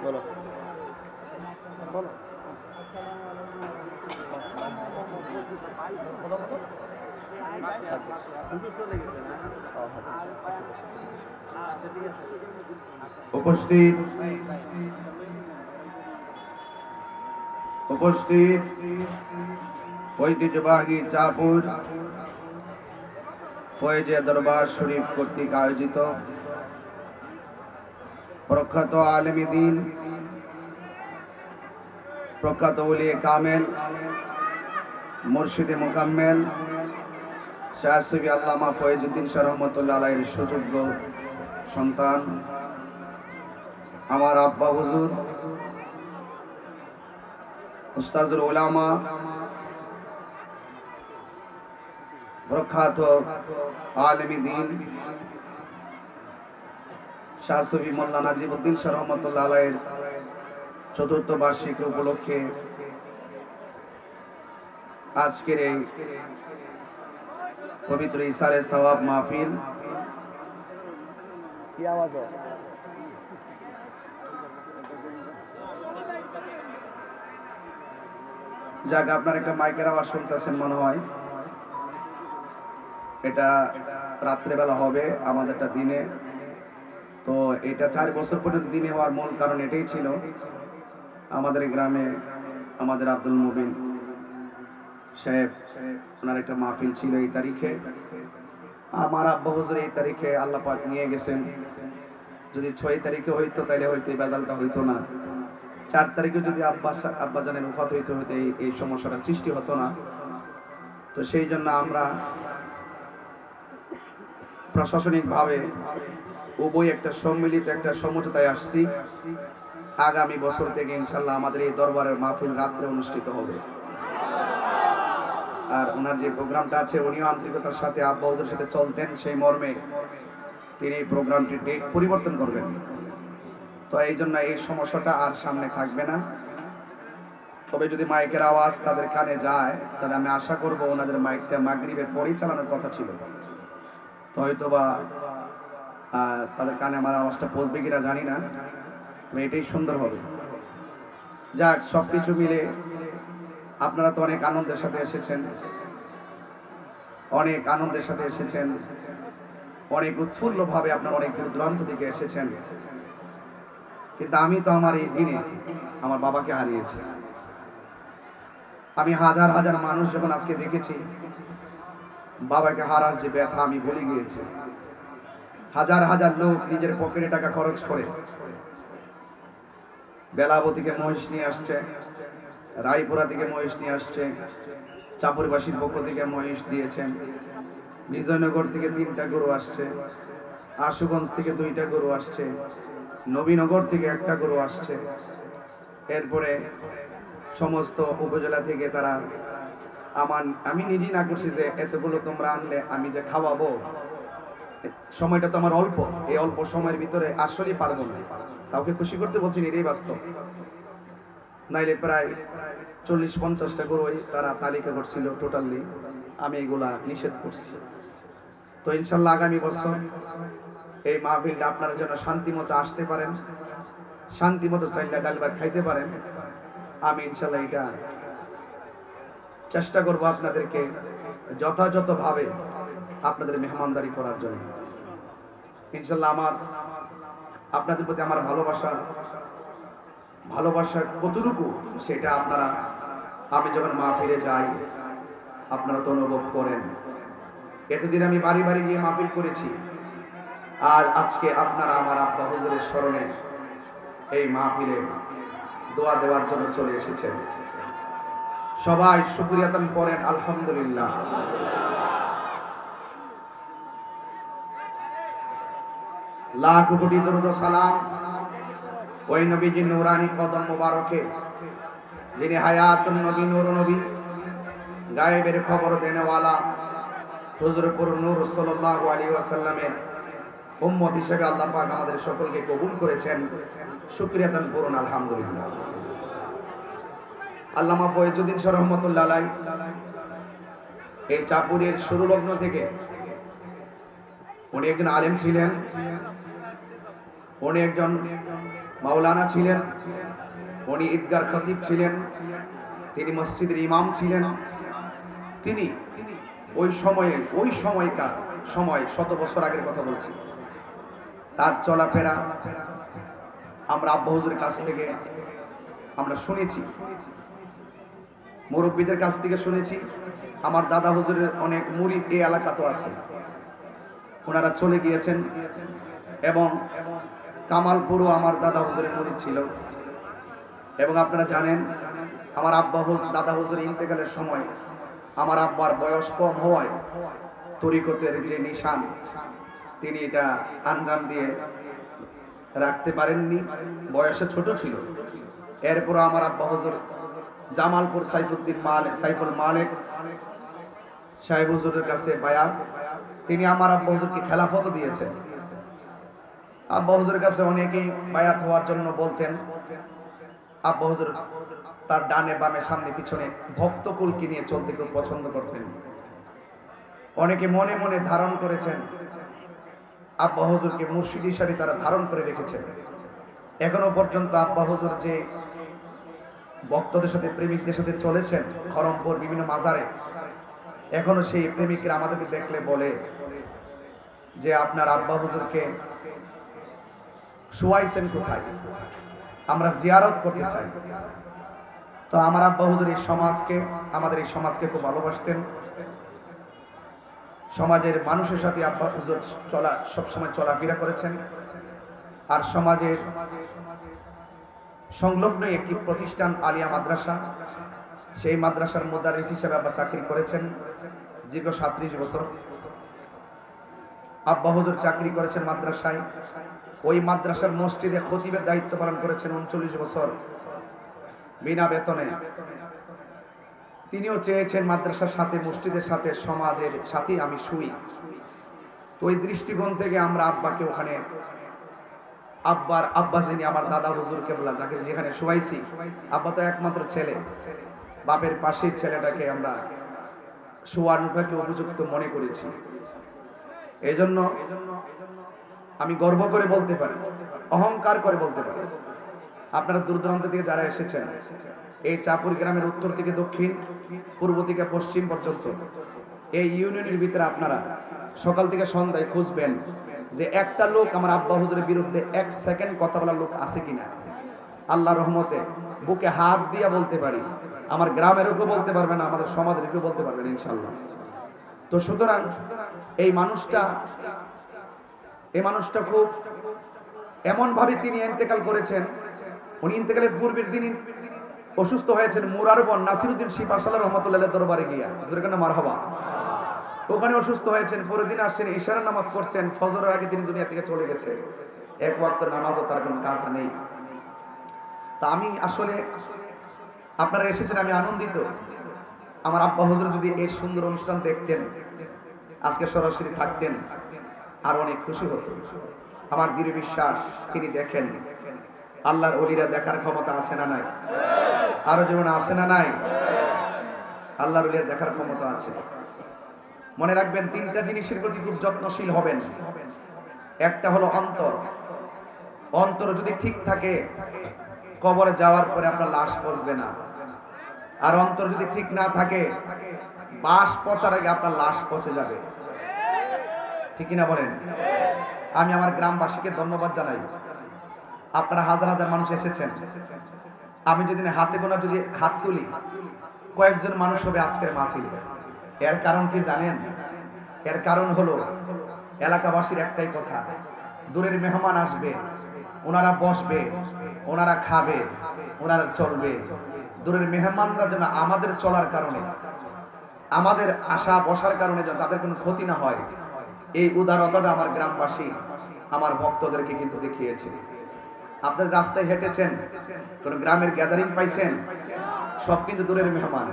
বলো বলো উপস্থিত উপস্থিত ঐতিহ্যবাহী চাঁদপুর ফয়েজে দরবার শরীফ কর্তৃক আয়োজিত প্রখ্যাত আলেমে দ্বীন, প্রখ্যাত ওলিয়ে কামেল, মুর্শিদে মুকাম্মেল শাহ সুফি আল্লামা ফয়েজউদ্দিন শাহ রহমতুল্লাহ আলাইহির সুযোগ্য সন্তান আমার আব্বা হুজুর উস্তাদুল উলামা, প্রখ্যাত আলেমে দ্বীন শাহ সুফি মোল্লা নাজিবউদ্দিন শাহ রহমতুল্লাহ আলাইহির চতুর্থ বার্ষিকী উপলক্ষে আজকের এই পবিত্র ইসারে সওয়াব মাহফিল কি আওয়াজ যাক, আপনার একটা মাইকের আওয়াজ শুনতেছেন মনে হয়। এটা রাত্রেবেলা হবে, আমাদেরটা দিনে। তো এটা 4 বছর পর্যন্ত দিনে হওয়ার মূল কারণ এটাই ছিল, আমাদের গ্রামে আমাদের আব্দুল মুবিন সাহেব ওনার একটা মাহফিল ছিল এই তারিখে। আমার আব্বা হুজুর এই তারিখে আল্লাহ পাক নিয়ে গেছেন। যদি 6 তারিখে হইতো তাহলে হয়তো এই বেজালটা হইতো না। 4 তারিখে যদি আব্বাজানের উফাত হইতে হইতে এই সমস্যাটা সৃষ্টি হতো না। তো সেই জন্য আমরা প্রশাসনিকভাবে উভয় একটা সম্মিলিত একটা সমঝোতায় আসছি। আগামী বছর থেকে ইনশাল্লাহ আমাদের এই দরবারের মাহফিল রাত্রে অনুষ্ঠিত হবে। আর ওনার যে প্রোগ্রামটা আছে উনিও আন্তরিকতার সাথে আব্বা হুজুরের সাথে চলতেন, সেই মর্মে তিনি এই প্রোগ্রামটির ডেট পরিবর্তন করবেন। তো এই জন্য এই সমস্যাটা আর সামনে থাকবে না। তবে যদি মাইকের আওয়াজ তাদের কানে যায় তাহলে আমি আশা করব ওনাদের মাইকটা মাগরিবের পরেই চালানোর কথা ছিল। তো হয়তোবা তাদের কানে আমার আওয়াজটা পৌঁছবে কিনা জানি না, তবে এটাই সুন্দর হবে। যাক, সবকিছু মিলে আপনারা তো অনেক আনন্দের সাথে এসেছেন, অনেক আনন্দের সাথে এসেছেন, অনেক উৎফুল্লভাবে আপনারা অনেক দূর দূরান্ত থেকে এসেছেন। কিন্তু আমি তো আমার এই দিনে আমার বাবাকে হারিয়েছি। আমি হাজার হাজার মানুষ যখন আজকে দেখেছি, বাবাকে হারার যে ব্যথা আমি ভুলে গিয়েছি। হাজার হাজার লোক নিজের পকেটে টাকা খরচ করে বেলাবো থেকে মহিষ নিয়ে আসছে, রায়পুরা থেকে মহিষ নিয়ে আসছে, চাঁপুরবাসীর পক্ষ থেকে মহিষ দিয়েছেন, বিজয়নগর থেকে 3টা গরু আসছে, আশুগঞ্জ থেকে 2টা গরু আসছে, নবীনগর থেকে 1টা গরু আসছে। এরপরে সমস্ত উপজেলা থেকে তারা আমি নিজেই না করছি যে এতগুলো তোমরা আনলে আমি যে খাওয়াবো, সময়টা তো আমার অল্প, এই অল্প সময়ের ভিতরে আসলেই পারবো না। কাউকে খুশি করতে বলছি না, এটাই বাস্তব। নাইলে প্রায় 40-50টা গরু তারা তালিকা করছিল টোটালি, আমি এগুলা নিষেধ করছি। তো ইনশাল্লাহ আগামী বছর এই মাহফিলটা আপনারা যেন শান্তি মতো আসতে পারেন, শান্তি মতো চাইলে ডাল ভাত খাইতে পারেন। আমি ইনশাল্লাহ এটা চেষ্টা করব আপনাদেরকে যথাযথভাবে আপনাদের মেহমানদারি করার জন্য। ইনশাল্লাহ আমার আপনাদের প্রতি আমার ভালোবাসা কতটুকু সেটা আপনারা আমি যখন মাহফিলে যাই আপনারা তো অনুভব করেন। এতদিন আমি বাড়ি বাড়ি গিয়ে মাহফিল করেছি, আর আজকে আপনারা আমার আব্বা হুজুরের স্মরণে এই মাহফিলে দোয়া দেওয়ার জন্য চলে এসেছেন। সবাই শুকরিয়া আদান করেন আলহামদুলিল্লাহ। লাখ কোটি দরুদ ও সালাম ওই নবীজির নূরানি কদম মোবারকে, যিনি হায়াতুন নবী, নূর নবী, গায়েবের খবর দেনেওয়ালা হুজুর পুর নূর সাল্লাল্লাহু আলাইহি ওয়াসাল্লামের উম্মত হিসেবে আল্লাহ পাক আমাদের সকলকে কবুল করেছেন। শুকরিয়া আদান করুন আলহামদুলিল্লাহ। আল্লামা ফয়েজউদ্দিন শাহ রহমতুল্লাহ আলাইহি এই চাঁদপুরের শুরু লগ্ন থেকে উনি একজন আলেম ছিলেন, উনি একজন মাওলানা ছিলেন, উনি ঈদগার খতিব ছিলেন, তিনি মসজিদের ইমাম ছিলেন। তিনি ওই সময়কার সময়, শত বছর আগের কথা বলছি, তার চলাফেরা আমরা আব্বা হুজুরের কাছ থেকে আমরা শুনেছি, মুরব্বীদের কাছ থেকে শুনেছি। আমার দাদা হুজুরের অনেক মুরিদ এই এলাকা তো আছে, ওনারা চলে গিয়েছেন। এবং কামালপুরও আমার দাদা হুজুরের মুরিদ ছিল। এবং আপনারা জানেন আমার দাদা হুজুর ইন্তেকালের সময় আমার আব্বার বয়স কম হওয়ায় তরিকতের যে নিশান তিনি এটা আঞ্জাম দিয়ে রাখতে পারেননি, বয়সে ছোট ছিল। এরপর আমার আব্বা হুজুর জামালপুর সাইফুল মালিক সাহেব হুজুরের কাছে বায়াত, তিনি আমার আব্বা হুজুরকে খেলাফত দিয়েছেন। আব্বা হুজুরের কাছে অনেকেই বায়াত হওয়ার জন্য বলতেন। আব্বা হুজুর তার ডানে বামে সামনে পিছনে ভক্তকুলকে নিয়ে চলতে খুব পছন্দ করতেন। অনেকে মনে মনে ধারণ করেছেন, আব্বা হুজুরকে মুর্শিদ হিসাবে তারা ধারণ করে রেখেছেন। এখনো পর্যন্ত আব্বা হুজুর যে ভক্তদের সাথে প্রেমিকদের সাথে চলেছেন খরমপুর বিভিন্ন মাজারে, এখনো সেই প্রেমিকরা আমাদেরকে দেখলে বলে যে আপনার আব্বা হুজুরকে শুয়াইছেন কোথায়, আমরা জিয়ারত করতে চাই। তো আমার আব্বা হুজুর আমাদের এই সমাজকে খুব ভালোবাসতেন। সমাজের মানুষের সাথে আব্বা হুজুর সবসময় চলাফেরা করেছেন। আর সমাজের সংলগ্ন একটি প্রতিষ্ঠান আলিয়া মাদ্রাসা, সেই মাদ্রাসার মুদারিস হিসেবে আব্বা চাকরি করেছেন দীর্ঘ 37 বছর। আব্বা হুজুর চাকরি করেছেন মাদ্রাসায়, ওই মাদ্রাসার মসজিদে খতিবের দায়িত্ব পালন করেছেন 39 বছর বিনা বেতনে। তিনিও চেয়েছেন মাদ্রাসার সাথে, মসজিদের সাথে, সমাজের সাথে আমি শুই। তো ওই দৃষ্টিকোণ থেকে আমরা আব্বাকে ওখানে আব্বা যিনি আমার দাদা হুজুর কেবলা, যাকে যেখানে শুয়াইছি, আব্বা তো একমাত্র ছেলে, বাপের পাশের ছেলেটাকে আমরা শোয়ানোটাকে উপযুক্ত মনে করেছি। এই জন্য আমি গর্ব করে বলতে পারি, অহংকার করে বলতে পারি, আপনারা দূর দূরান্ত থেকে যারা এসেছেন, এই চাপুর গ্রামের উত্তর থেকে দক্ষিণ, পূর্ব থেকে পশ্চিম পর্যন্ত এই ইউনিয়নের ভিতরে আপনারা সকাল থেকে সন্ধ্যায় খুঁজবেন যে একটা লোক আমার আব্বা হুজুরের বিরুদ্ধে 1 সেকেন্ড কথা বলার লোক আছে কিনা। আল্লাহর রহমতে বুকে হাত দিয়ে বলতে পারি, আমার গ্রামের কেউ বলতে পারবে না, আমাদের সমাজের কেউ বলতে পারবে না ইনশাআল্লাহ। তো সুতরাং এই মানুষটা খুব এমন ভাবে তিনি ইন্তেকাল করেছেন। উনি ইন্তেকালের পূর্বের দিনই অসুস্থ হয়েছেন মুরার বোন নাসিরউদ্দিন শিফা সাল্লাল্লাহু রহমাতুল্লাহ দরবারে গিয়া, যেখানে মারহাবা, ওখানে অসুস্থ হয়েছেন। পরের দিন আসছেন, ইশারার নামাজ পড়ছেন, ফজরের আগে তিনি দুনিয়া থেকে চলে গেছে। এক ওয়াক্ত নামাজও তার কোনো কাজ নেই। তা আমি আসলে আপনারা এসেছেন, আমি আনন্দিত। আমার আব্বা হুজুর যদি এই সুন্দর অনুষ্ঠান দেখতেন, আজকে সরাসরি থাকতেন, আর অনেক খুশি হতো। আমার দৃঢ় বিশ্বাস তিনি দেখেন। আল্লাহর ওলিরা দেখার ক্ষমতা আছে না নাই? আরো জীবনে আছে না নাই? আল্লাহর ওলিরা দেখার ক্ষমতা আছে। মনে রাখবেন, 3টা জিনিসের প্রতি খুব যত্নশীল হবেন। একটা হলো অন্তর। অন্তর যদি ঠিক থাকে, কবরে যাওয়ার পরে আপনার লাশ পচবে না। আর অন্তর যদি ঠিক না থাকে, বাস পচার আগে আপনার লাশ পচে যাবে। ঠিক কিনা বলেন? আমি আমার গ্রামবাসীকে ধন্যবাদ জানাই। আপনারা হাজার হাজার মানুষ এসেছেন। আমি যদি হাতে গোনা যদি হাত তুলি, কয়েকজন মানুষ হবে আজকের মাহফিল। এর কারণ কি জানেন? এর কারণ হলো এলাকাবাসীর একটাই কথা, দূরের মেহমান আসবে, ওনারা বসবে, ওনারা খাবে, ওনারা চলবে। দূরের মেহমানরা যেন আমাদের চলার কারণে, আমাদের আসা বসার কারণে যেন তাদের কোনো ক্ষতি না হয়, এই উদারতাটা আমার গ্রামবাসী আমার ভক্তদেরকে কিন্তু দেখিয়েছে। আপনার রাস্তায় হেঁটেছেন, কোন গ্রামের গ্যাদারিং পাইছেন, সব কিন্তু দূরের মেহমান।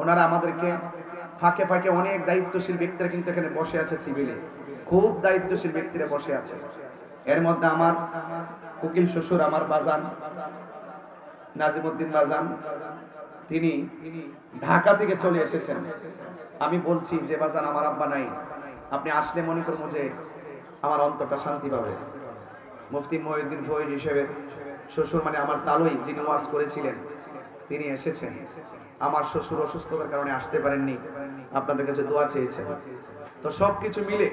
ওনারা আমাদেরকে ফাঁকে ফাঁকে অনেক দায়িত্বশীল ব্যক্তিরা কিন্তু এখানে বসে আছে, সিভিলে খুব দায়িত্বশীল ব্যক্তিরা বসে আছে। এর মধ্যে আমার উকিল শ্বশুর, আমার বাজান নাজিমউদ্দিন বাজান, তিনি ঢাকা থেকে চলে এসেছেন। আমি বলছি যে বাজান, আমার আব্বা নাই, আপনি আসলে মনে করবো যে আমার অন্তরটা শান্তি পাবে। মুফতি মহিউদ্দিন ফয়েজ হিসেবে শ্বশুর মানে আমার তালুই যিনি ওয়াজ করেছিলেন তিনি এসেছেন। আমার শ্বশুর অসুস্থতার কারণে আসতে পারেননি, আপনাদের কাছে দোয়া চেয়েছেন। তো সবকিছু মিলে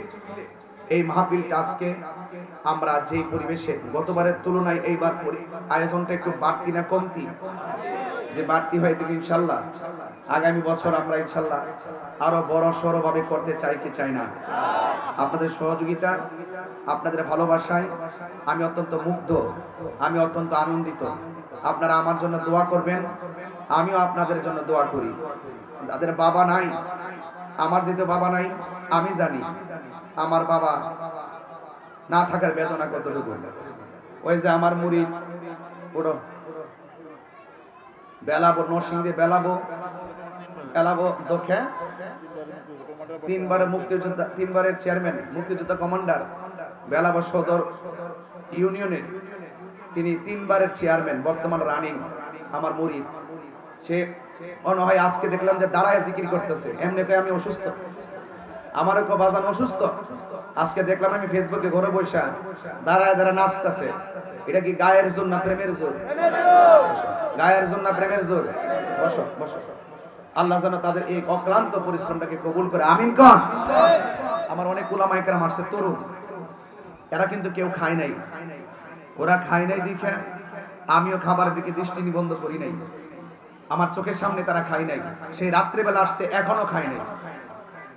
এই মাহফিলটা আজকে আমরা যে পরিবেশে গতবারের তুলনায় এইবার আয়োজনটা একটু বাড়তি না কমতি, যে বাড়তি হয় থেকে ইনশাল্লাহ আগামী বছর আমরা ইনশাল্লাহ আরো বড় সড়ো ভাবে করতে চাই কি চাই না? আপনাদের সহযোগিতা, আপনাদের ভালোবাসায় আমি অত্যন্ত মুগ্ধ, আমি অত্যন্ত আনন্দিত। আপনারা আমার জন্য দোয়া করবেন, আমিও আপনাদের জন্য দোয়া করি। যাদের বাবা নাই, আমার যেহেতু বাবা নাই, আমি জানি আমার বাবা না থাকার বেদনা কতটুকু। ওই যে আমার মুড়ি পুরো বেলাবো নরসিংদী বেলাবো দক্ষে তিনবারের মুক্তিযোদ্ধা, তিনবারের চেয়ারম্যান, মুক্তিযোদ্ধা কমান্ডার, বেলাবো সদর ইউনিয়নের তিনি তিনবারের চেয়ারম্যান, বর্তমান রানিং আমার মুরিদ। সে অনহয় আজকে দেখলাম যে দাঁড়ায় জিকির করতেছে। এমনিতে আমি অসুস্থ, আমারও কো বাজান অসুস্থ, আজকে দেখলাম আমি ফেসবুকে ঘরে বসে দাঁড়ায় নাচতেছে। এটা কি গায়ের জোর না প্রেমের জোর? গায়ের জোর না প্রেমের জোর? বসো বসো। আল্লাহ যেন তাদের এই অক্লান্ত পরিশ্রমটাকে কবুল করে, আমিন কোন। আমার অনেক উলামা ইকরাম আসছে তরুণ, এরা কিন্তু কেউ খায় নাই, ওরা খায় নাই দেখে আমিও খাবারের দিকে দৃষ্টি নিবন্ধ করি নাই। আমার চোখের সামনে তারা খায় নাই, সেই রাত্রেবেলা আসছে এখনো খায় নাই।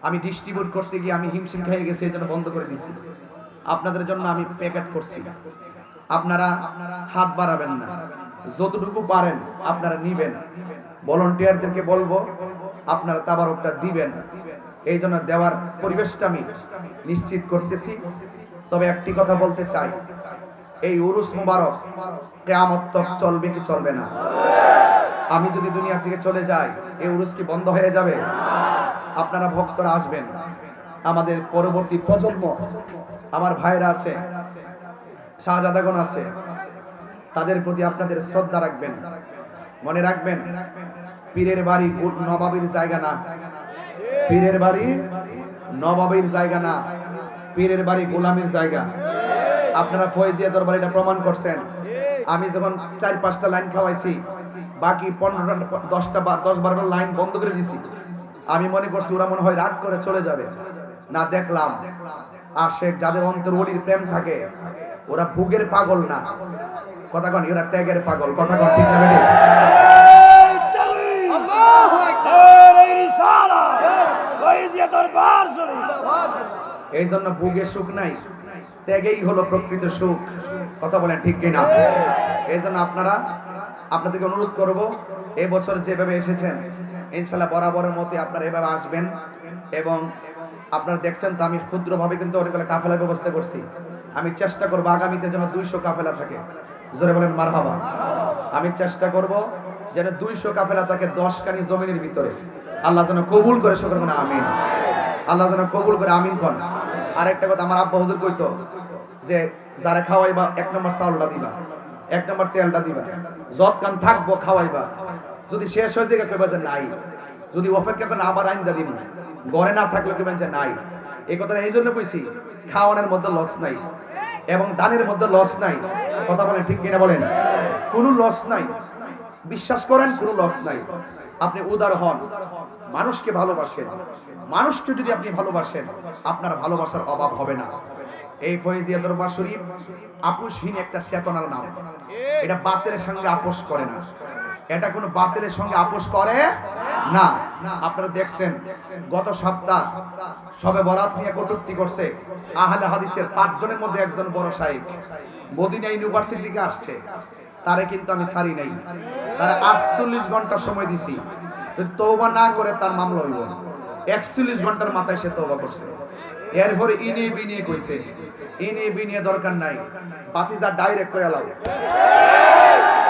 আমি ডিস্ট্রিবিউট করতে গিয়ে আমি হিমশিম খেয়ে গেছি, এই জন্য বন্ধ করে দিয়েছি। আপনাদের জন্য আমি প্যাকেট করছি, আপনারা হাত বাড়াবেন না, যতটুকু পারেন আপনারা নিবেন। ভলান্টিয়ারদেরকে বলবো আপনারা তাবারকটা দিবেন, এই জন্য দেওয়ার পরিবেশটা আমি নিশ্চিত করতেছি। তবে একটি কথা বলতে চাই, এই উরুস মুবারক কিয়ামত তক চলবে কি চলবে না? আমি যদি দুনিয়া থেকে চলে যাই এই উরুস কি বন্ধ হয়ে যাবে? আপনারা ভক্তরা আসবেন, আমাদের পরবর্তী প্রজন্ম, আমার ভাইরা আছে, শাহজাদাগণ আছে, তাদের প্রতি আপনাদের শ্রদ্ধা রাখবেন। মনে রাখবেন, পীরের বাড়ি নবাবের জায়গা না, পীরের বাড়ি নবাবের জায়গা না, পীরের বাড়ি গোলামের জায়গা। আপনারা ফয়েজিয়া দরবারে এটা প্রমাণ করছেন। আমি যখন 4-5টা লাইন খাওয়াইছি, বাকি 10-12টা লাইন বন্ধ করে দিছি। আমি মনে করছি ওরা মনে হয় রাগ করে চলে যাবে, না দেখলাম আশেক যাদের অন্তর ওলির প্রেম থাকে ওরা ভোগের পাগল না, কথা কন, এরা ত্যাগের পাগল, কথা কন ঠিক না বেটি? এই জন্য ভোগের সুখ নাই, ত্যাগেই হলো প্রকৃত সুখ, কথা বলেন ঠিক কিনা? এই জন্য আপনাদেরকে অনুরোধ করব, এবছর যেভাবে এসেছেন ইনশাআল্লাহ বরাবরের মতো আপনারা এভাবে আসবেন। এবং আপনারা দেখছেন তো আমি ক্ষুদ্রভাবে কিন্তু অনেকগুলো কাফেলার ব্যবস্থা করছি। আমি চেষ্টা করব আগামীতে যেন 200 কাফেলা থাকে, জোরে বলেন মারহাবা। আমি চেষ্টা করব যেন 200 কাফেলা থাকে 10 কানি জমিনের ভিতরে। আল্লাহ যেন কবুল করে, সকলে বলেন আমিন। আল্লাহ যেন কবুল করে, আমিন কোন। আরেকটা কথা আমার আব্বা হুজুর কইতো যে যারা খাওয়াইবা 1 নম্বর চাউলটা দিবা, 1 নম্বর তেলটা দিবা, যতক্ষণ থাকবো খাওয়াইবা, যদি শেষ হয়ে যায় কইবা যে নাই, যদি অপেক্ষা করেন আবার আইন্দা দিব, ঘরে না থাকলে কইবেন যে নাই। এই কথাটা এই জন্য কইছি, খাওয়ানোর মধ্যে লস নাই এবং দানের মধ্যে লস নাই, কথা বলেন ঠিক কিনা বলেন? কোনো লস নাই, বিশ্বাস করেন কোনো লস নাই। আপনি উদার হন, মানুষকে ভালোবাসেন, মানুষকে যদি আপনি ভালোবাসেন আপনার ভালোবাসার অভাব হবে না। এই ফয়েজিয়া দরবার শরীফ আপোষহীন একটা চেতনার নাম, এটা বাতিলের সঙ্গে আপোষ করে না, এটা কোনো বাতিলের সঙ্গে আপোষ করে না। আপনারা দেখছেন গত সপ্তাহ সবে বরাত নিয়ে কটূক্তি করছে আহলে হাদিসের 5 জনের মধ্যে একজন বড় শাইখ মদিনা ইউনিভার্সিটি থেকে আসছে, তারে কিন্তু আমি ছাড়ি নাই, তারা 48 ঘন্টা সময় দিছি, যদি তওবা না করে তার মামলা হইব। 41 ঘন্টার মাথায় সে তওবা করছে। এরপরে ইনি বিনিয়ে কইছে, ইনি বিনিয়ে দরকার নাই, বাতিজা ডাইরেক্ট কইয়া লাও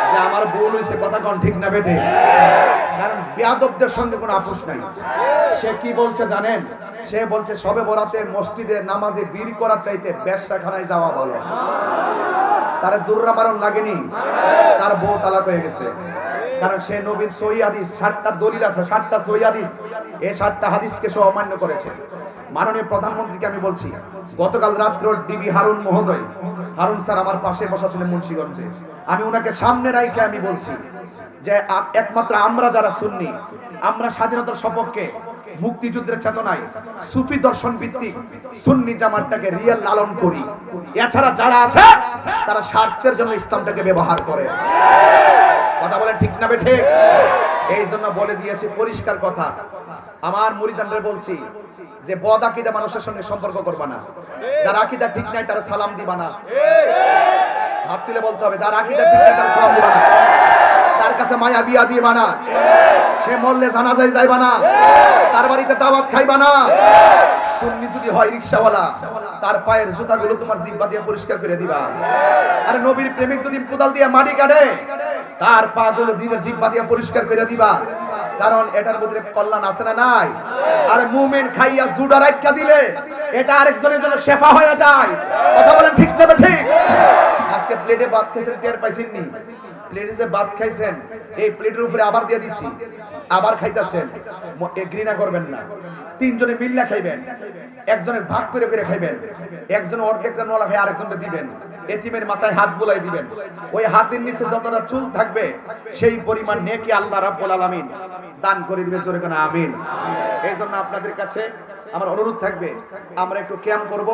যে আমার ভুল হইছে, কথা কোন ঠিক না বেটে? কারণ বেয়াদবদের সঙ্গে কোনো আপোষ নাই। সে কি বলছে জানেন? সে বলছে সবে বরাতে মসজিদে নামাজে বীর করার চাইতে বেশ্যাখানায় যাওয়া ভালো। তার দুর্রা মারণ লাগেনি, তার বউ তালাক হয়ে গেছে। কারণ সে নবীর সহিহ হাদিস 60টা দলিল আছে, 60টা সহিহ হাদিস, এই 60টা হাদিসকে সে অমান্য করেছে। মাননীয় প্রধানমন্ত্রীকে আমি বলছি, গতকাল রাত্রে ডিবি হারুন মহোদয়, হারুন স্যার আমার পাশে বসা ছিলেন মুন্সিগঞ্জে, আমি ওনাকে সামনে রাইখে আমি বলছি যে একমাত্র আমরা যারা সুন্নি, আমরা স্বাধীনতার সপক্ষে, মুক্তিযুদ্ধের চেতনায় সুফি দর্শন ভিত্তিক সুন্নি জামাতটাকে রিয়েল লালন করি। এছাড়া যারা আছে তারা স্বার্থের জন্য ইসলামটাকে ব্যবহার করে। কথা বলেন ঠিক না বেঠিক? এই জন্য বলে দিয়েছি পরিষ্কার কথা, আমার মুরিদানদের বলছি যে বদ আকীদা মানুষের সঙ্গে সম্পর্ক করবা না, যার আকীদা ঠিক নাই তারা সালাম দিবা না। হাত তুলে বলতে হবে, যার আকীদা ঠিক নাই তারা সালাম দিবা না, তার কাছে মায়া বিয়া দিবা না, সে মরলে জানাজায় যাইবা না, তার বাড়িতে দাওয়াত খাইবা না। সুন্নি যদি হয় রিকশাওয়ালা, তার পায়ের জুতাগুলো তোমার জিহ্বা দিয়ে পরিষ্কার করে দিবা। আরে নবীর প্রেমিক যদি কোদাল দিয়ে মাটি কাটে, তার পাগুলো নিজের জিহ্বা দিয়ে পরিষ্কার করে দিবা। কারণ এটার মধ্যে কল্যাণ আছে না নাই? আর মুমিন খাইয়া জুডা রাখা দিলে এটা আরেকজনের জন্য শেফা হয়ে যায়। কথা বলেন ঠিক না ঠিক? আজকে প্লেটে ভাত খাইছেন, টের পাইছেন নি? প্লেটে যে ভাত খাইছেন, এই প্লেটের উপরে আবার দিয়ে দিছি, আবার খাইতেছেন, ঘৃণা করবেন না। তিনজনে মিল্লা খাইবেন, একজনের ভাগ করে করে খাইবেন, একজন অর্ধেকটা নলা খাই আরেকজনকে দিবেন, এতিমের মাথায় হাত বুলাই দিবেন। ওই হাতের নিচে যতটা চুল থাকবে সেই পরিমাণ নেকি আল্লাহ রাব্বুল আলামিন দান করে দিবে। জোরে কোন আমিন। এই জন্য আপনাদের কাছে আমার অনুরোধ থাকবে, আমরা একটু ক্যাম করব,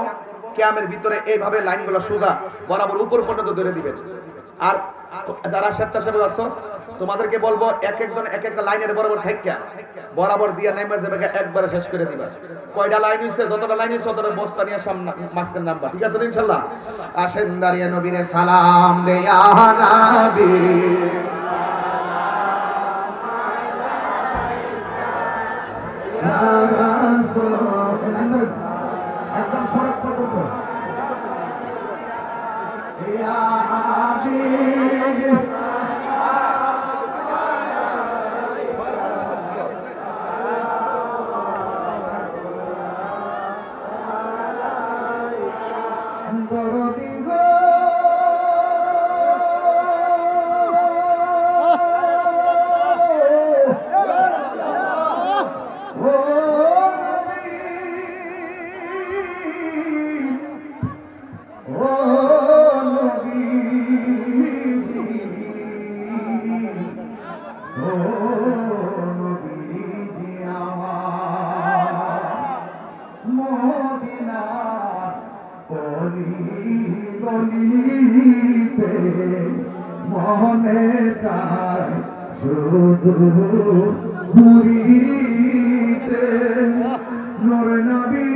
ক্যামের ভিতরে এইভাবে লাইনগুলো সোজা বরাবর উপর পর্যন্ত ধরে দিবেন। আর যারা স্বেচ্ছাসেবক আছো তোমাদেরকে বলবো, এক একজন এক একটা লাইনের বরাবর থাইকা বরাবর দিয়া নেমে যাবে, একবারে শেষ করে দিবা। কয়টা লাইন হইছে, যতটা লাইন হইছে ততটা বস্তা নিয়ে সামনে মাঝখানে নামবা, ঠিক আছে ইনশাআল্লাহ? আসেন দাঁড়িয়ে নবীরে সালাম দে ইয়া নবী, একদম সড়ক পর্যন্ত ইয়া হাবিব। মনে চায় শুধু ঘুরিতে নূর নবী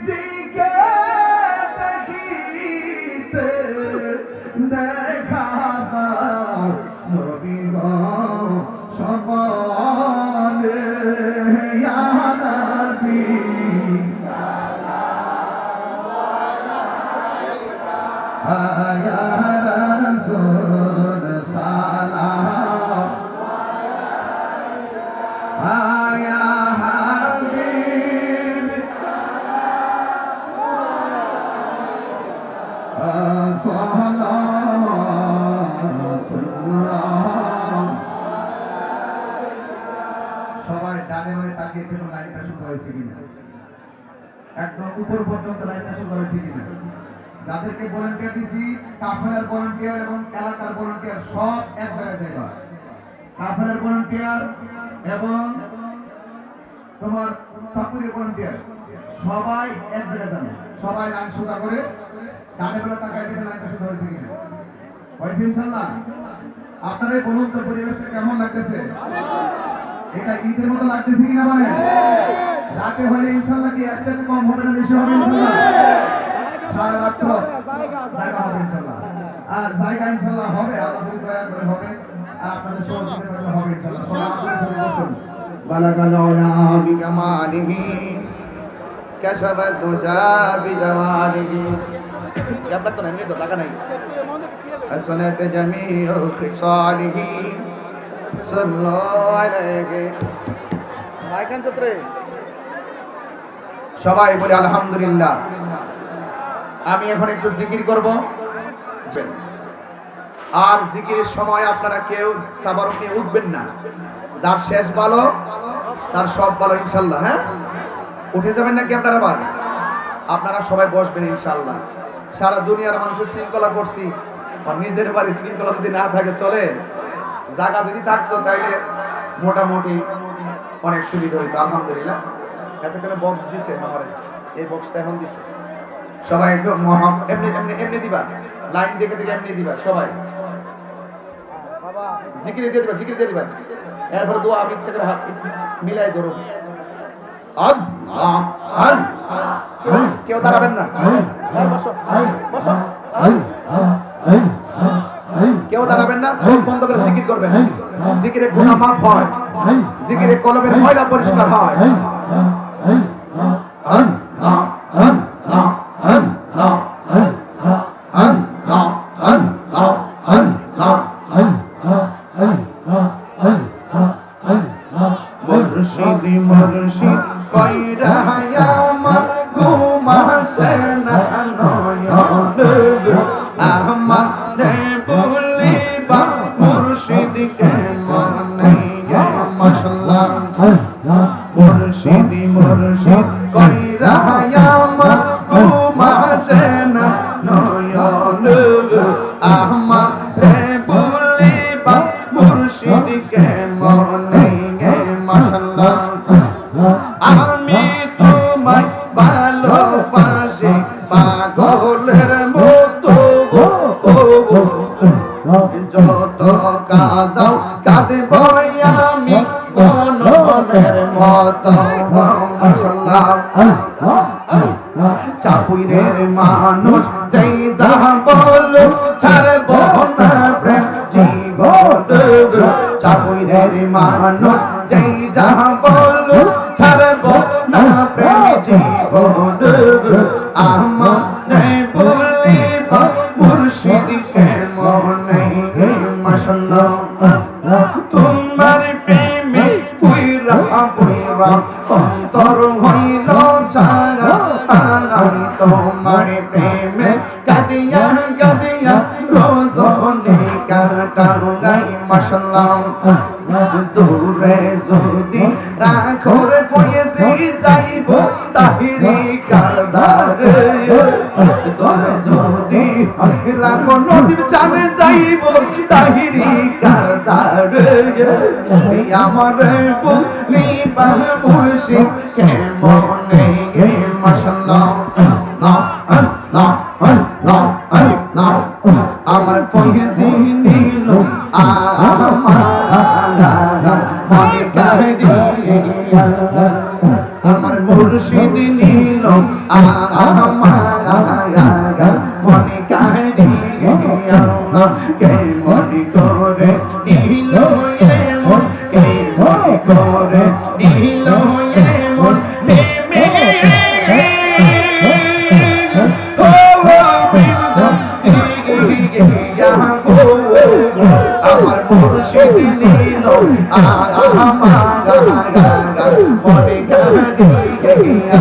জিকে দেখিতে, দেখা দাও নবী গো সপনে ইয়া নবী ইয়া রাসূল সালাম ইয়া হাবিব সালাতুল্লাহ। সবাই ডানে বামে তাকিয়ে দেখুন লাইনটা শুরু হয়েছে কিনা, একদম উপর পর্যন্ত লাইনটা শুরু হয়েছে কিনা। যাদেরকে ভলান্টিয়ার দিছি, কাফেলার ভলান্টিয়ার এবং এলাকার ভলান্টিয়ার সব এক জায়গায় যাইবা। কাফেলার ভলান্টিয়ার এবং তোমার চাকুরির ভলান্টিয়ার সবাই এক জায়গায় যাবে। সবাই লাইন সোজা করে ডানে বেলা তাকায় দেখে লাইনটা সোজা হয়েছে কিনা। হয়েছে ইনশাআল্লাহ? আপনারা বলুন তো পরিবেশটা কেমন লাগতেছে? এটা ঈদের মতো লাগতেছে কিনা বলেন? রাতে হলে ইনশাআল্লাহ কি একটা কম হবে না বেশি হবে ইনশাআল্লাহ? সারা রাত্র জায়গা হবে ইনশাআল্লাহ। আর জায়গা ইনশাআল্লাহ হবে, আল্লাহ যদি দয়া করে হবে, আর আপনাদের সহযোগিতা করলে হবে ইনশাআল্লাহ। সবাই আল্লাহর সাথে বসুন। বালাগাল উলা বিকামালিহি কাশাবাত দুজা বিজামালিহি। আপনার তো এমনি তো টাকা নাই। হাসানাত জামিউ খিসালিহি সাল্লাল্লাহু আলাইহি। মাইকান চত্রে সবাই বলে আলহামদুলিল্লাহ। আমি এখন একটু জিকির করব, আর জিকিরের সময় আপনারা কেউ তাবারক নিয়ে উঠবেন না। যার শেষ ভালো তার সব ভালো ইনশাআল্লাহ। হ্যাঁ, উঠে যাবেন নাকি আপনারা? আপনারা সবাই বসবেন ইনশাআল্লাহ। সারা দুনিয়ার মানুষের শৃঙ্খলা করছি, আর নিজের বাড়ি শৃঙ্খলা যদি না থাকে চলে? জায়গা যদি থাকতো তাইলে মোটামুটি অনেক সুবিধা হইতো। আলহামদুলিল্লাহ এতক্ষণে বক্স দিছে, আমার এই বক্সটা এখন দিছে। সবাই একটু এমনি এমনি এমনি দিবা, লাইন দেখে দেখে এমনি দিবা। সবাই জিকির দিয়ে দিবা, জিকির দিয়ে দিবা। এরপর দোয়া আমি ইচ্ছা করে হাত মিলাই ধরুন। কেউ দাঁড়াবেন না, কেউ দাঁড়াবেন না, চোখ বন্ধ করে জিকির করবেন। জিকিরে গুনাহ মাফ হয়, জিকিরে কলবের ময়লা পরিষ্কার হয়। মুর্শিদি মুর্শিদ কইরা আমার ঘুম আসে না নয়ন, আমারে বলিবা মুর্শিদকে মনে মশলা। মুর্শিদি মুর্শিদ কইরা আমার ঘুম আসে না নয়ন, আমারে বলিবা মুর্শিদকে মনে মশলা। আমি তোমায় ভালোবাসি পাগলের মতো, যত কাঁদাও কাঁদব আমি সোনমের মতো মশলা। চাপুইরের মানুষ যেই যা বল ছাড়ব না প্রেম জীবন। চাপুইরের মানুষ যেই যা বল ছাড়ব না প্রেম জীবন। আমারে বলিবা মুর্শিদকে মনে মশলা। তোমার প্রেমে পুইরা পুইরা অন্তর হইল ছাড়া, তোমার প্রেমে কাঁদিয়া কাঁদিয়া রজনী কাটাই মশলা। দূরে যদি রাখো রে ফয়েছে যাইব তাহিরি কারদারে, দূরে যদি রাখো নদীর চানে যাইব তাহিরি কারদারে। আমার বলিবা মুর্শিদ কে মনে মশলা। আমার ফয়েজি নীল আমার মুর্শিদ নীল মনে কাহিয়া কে মনে করে নীল মন, কে মনে করে নীল মন। আমার মুর্শিদ নীল মনে কাহিয়া,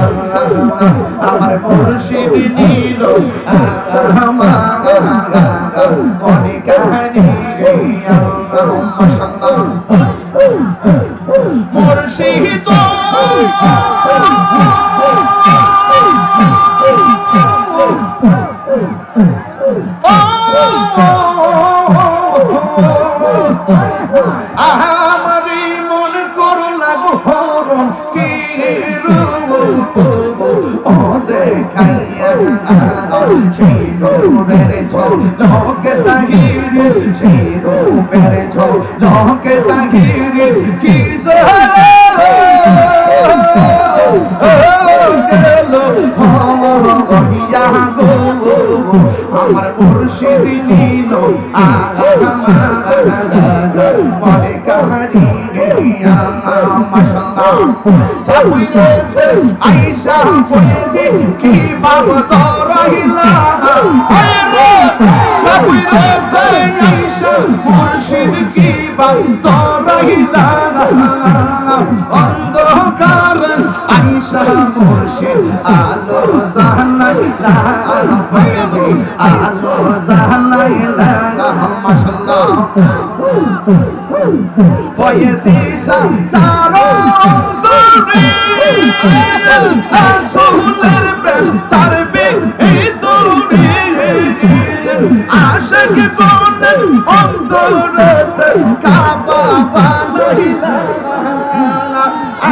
আমার মুর্শিদ নীল মনে কাহিয়া মশলা। মুর্শিদ আমারি মন করলা হরণ কি রূপ ও দেখাইয়া, সেই দূরের ঝলকে তাহিরি, সেই দূরের ঝলকে তাহিরি কি আমার মুর্শিদ নীল মনে কাহিয়া মশলা। চাপুইরে আইসা ফয়েজি কি বাবদ রহিলা, চাপুইরে আইসা মুর্শিদ কি বাতরাইলা অন্ধকার আইসা মুর্শিদ আলো জানাইলা ফয়েজি আলো জানাইলা মাশাআল্লাহ ফয়েজি সারো অন্তরে রাসূলের প্রেম তার ভিতরে আশিক বনের অন্তরে কাবা বানাইলা